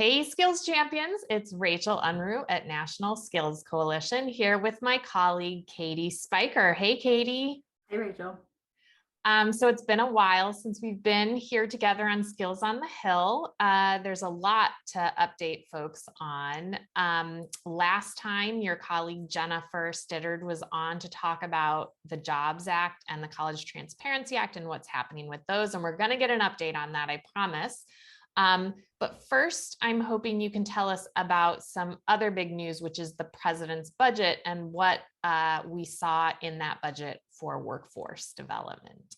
Hey, Skills Champions, it's Rachel Unruh at National Skills Coalition here with my colleague, Katie Spiker. Hey, Katie. Hey, Rachel. So it's been a while since we've been here together on Skills on the Hill. There's a lot to update folks on. Last time, your colleague Jennifer Stittard was on to talk about the Jobs Act and the College Transparency Act and what's happening with those. And we're going to get an update on that, I promise. But first, I'm hoping you can tell us about some other big news, which is the president's budget and what we saw in that budget for workforce development.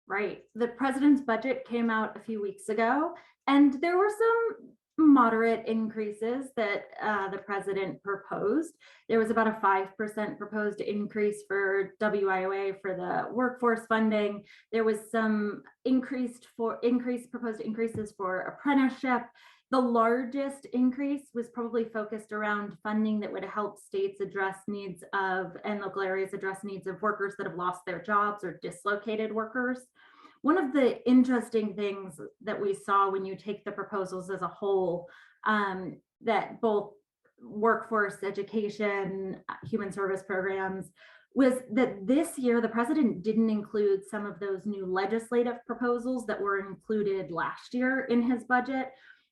Right. The president's budget came out a few weeks ago, and there were some moderate increases that the president proposed. There was about a 5% proposed increase for WIOA for the workforce funding. There was some proposed increases for apprenticeship. The largest increase was probably focused around funding that would help states address needs of, and local areas address needs of workers that have lost their jobs or dislocated workers. One of the interesting things that we saw when you take the proposals as a whole, that both workforce, education, human service programs, was that this year the president didn't include some of those new legislative proposals that were included last year in his budget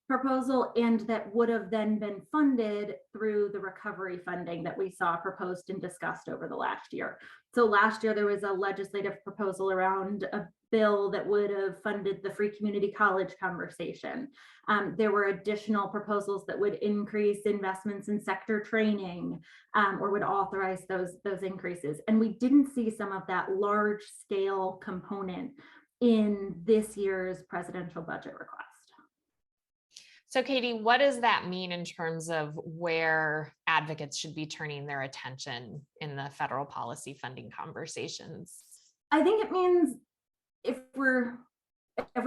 proposal, and that would have then been funded through the recovery funding that we saw proposed and discussed over the last year. So last year there was a legislative proposal around a bill that would have funded the free community college conversation. There were additional proposals that would increase investments in sector training, or would authorize those increases. And we didn't see some of that large scale component in this year's presidential budget request. So Katie, what does that mean in terms of where advocates should be turning their attention in the federal policy funding conversations? I think it means, if we're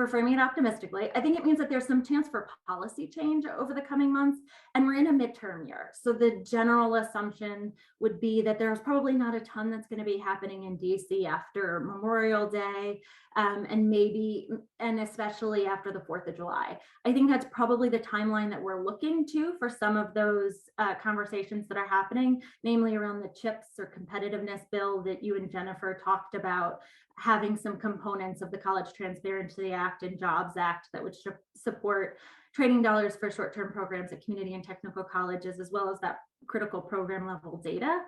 framing it optimistically, I think it means that there's some chance for policy change over the coming months, and we're in a midterm year. So the general assumption would be that there's probably not a ton that's going to be happening in DC after Memorial Day, and especially after the 4th of July. I think that's probably the timeline that we're looking to for some of those conversations that are happening, namely around the CHIPS or competitiveness bill that you and Jennifer talked about, having some components of the College Transparency Act and Jobs Act that would support training dollars for short-term programs at community and technical colleges, as well as that critical program level data.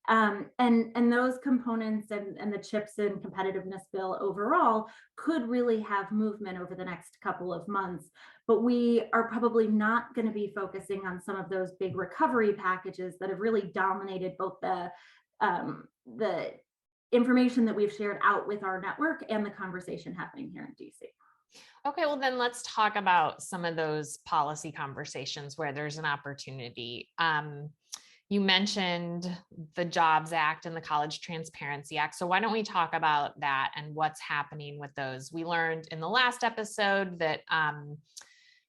And those components and the CHIPS and competitiveness bill overall could really have movement over the next couple of months. But we are probably not going to be focusing on some of those big recovery packages that have really dominated both the information that we've shared out with our network and the conversation happening here in DC. Okay, well then let's talk about some of those policy conversations where there's an opportunity. You mentioned the Jobs Act and the College Transparency Act. So why don't we talk about that and what's happening with those? We learned in the last episode that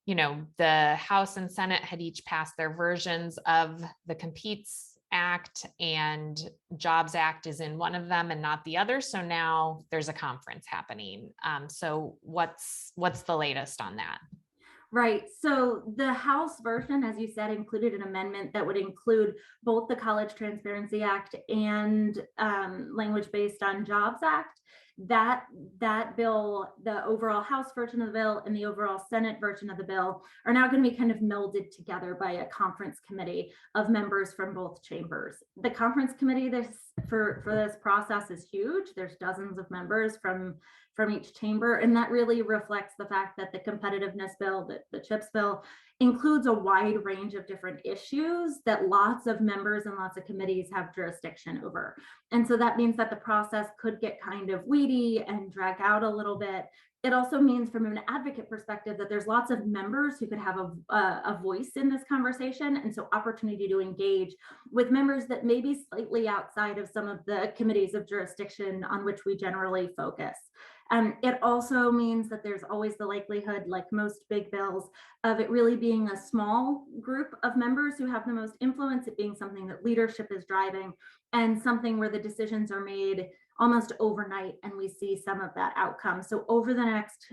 the House and Senate had each passed their versions of the Competes Act, and Jobs Act is in one of them and not the other. So now there's a conference happening. So what's the latest on that? Right. So the House version, as you said, included an amendment that would include both the College Transparency Act and language based on Jobs Act. That bill, the overall House version of the bill and the overall Senate version of the bill, are now going to be kind of melded together by a conference committee of members from both chambers. The conference committee for this process is huge. There's dozens of members from each chamber, and that really reflects the fact that the competitiveness bill, the CHIPS bill, includes a wide range of different issues that lots of members and lots of committees have jurisdiction over. And so that means that the process could get kind of weedy and drag out a little bit. It also means, from an advocate perspective, that there's lots of members who could have a voice in this conversation, and so opportunity to engage with members that may be slightly outside of some of the committees of jurisdiction on which we generally focus. It also means that there's always the likelihood, like most big bills, of it really being a small group of members who have the most influence, it being something that leadership is driving, and something where the decisions are made almost overnight, and we see some of that outcome. So over the next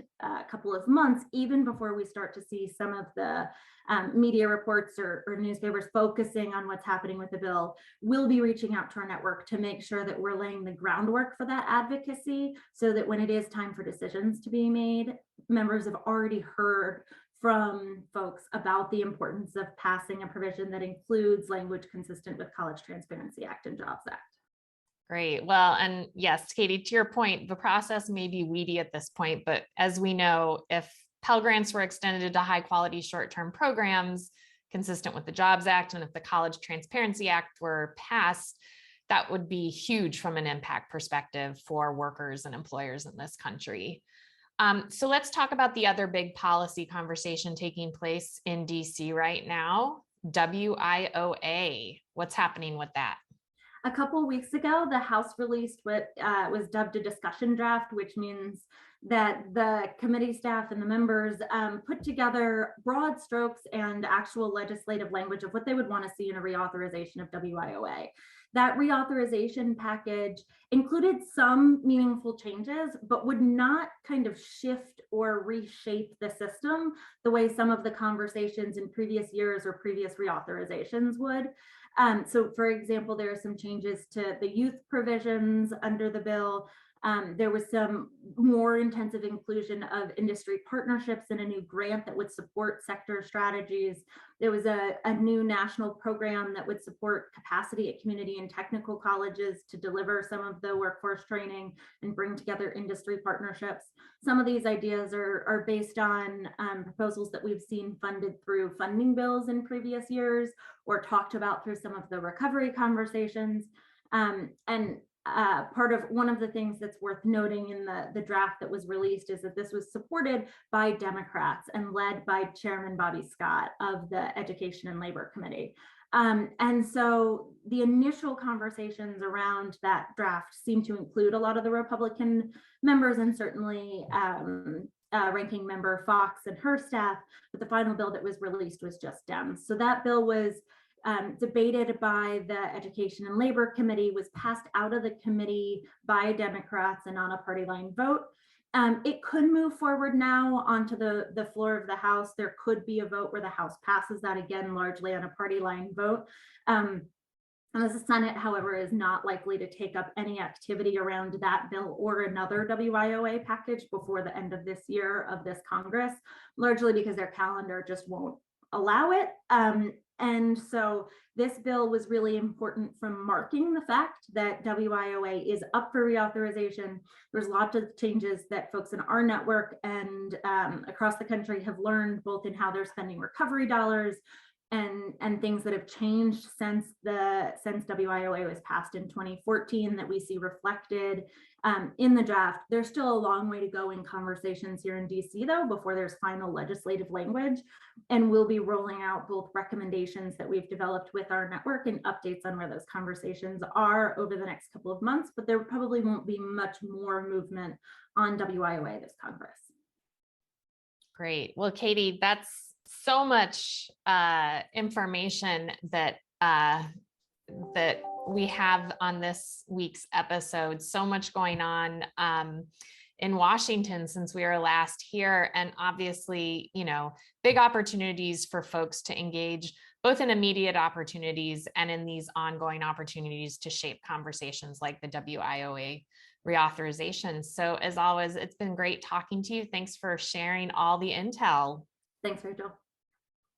couple of months, even before we start to see some of the media reports or newspapers focusing on what's happening with the bill, we'll be reaching out to our network to make sure that we're laying the groundwork for that advocacy, so that when it is time for decisions to be made, members have already heard from folks about the importance of passing a provision that includes language consistent with College Transparency Act and Jobs Act. Great. Well, and yes, Katie, to your point, the process may be weedy at this point, but as we know, if Pell Grants were extended to high quality short-term programs consistent with the Jobs Act, and if the College Transparency Act were passed, that would be huge from an impact perspective for workers and employers in this country. So let's talk about the other big policy conversation taking place in DC right now, WIOA. What's happening with that? A couple weeks ago, the House released what was dubbed a discussion draft, which means that the committee staff and the members put together broad strokes and actual legislative language of what they would want to see in a reauthorization of WIOA. That reauthorization package included some meaningful changes, but would not kind of shift or reshape the system the way some of the conversations in previous years or previous reauthorizations would. So for example, there are some changes to the youth provisions under the bill. There was some more intensive inclusion of industry partnerships and a new grant that would support sector strategies. There was a new national program that would support capacity at community and technical colleges to deliver some of the workforce training and bring together industry partnerships. Some of these ideas are based on proposals that we've seen funded through funding bills in previous years, or talked about through some of the recovery conversations. Part of one of the things that's worth noting in the draft that was released is that this was supported by Democrats and led by Chairman Bobby Scott of the Education and Labor Committee. And so the initial conversations around that draft seem to include a lot of the Republican members, and certainly Ranking Member Fox and her staff, but the final bill that was released was just Dems. So that bill was debated by the Education and Labor Committee, was passed out of the committee by Democrats and on a party line vote. It could move forward now onto the floor of the House. There could be a vote where the House passes that, again, largely on a party line vote. And the Senate, however, is not likely to take up any activity around that bill or another WIOA package before the end of this year of this Congress, largely because their calendar just won't allow it. And so this bill was really important from marking the fact that WIOA is up for reauthorization. There's lots of changes that folks in our network and across the country have learned, both in how they're spending recovery dollars and things that have changed since WIOA was passed in 2014 that we see reflected in the draft. There's still a long way to go in conversations here in DC, though, before there's final legislative language. And we'll be rolling out both recommendations that we've developed with our network and updates on where those conversations are over the next couple of months, but there probably won't be much more movement on WIOA this Congress. Great. Well, Katie, that's so much information that we have on this week's episode. So much going on in Washington since we were last here, and obviously, big opportunities for folks to engage, both in immediate opportunities and in these ongoing opportunities to shape conversations like the WIOA reauthorization. So as always, it's been great talking to you. Thanks for sharing all the intel. Thanks, Rachel.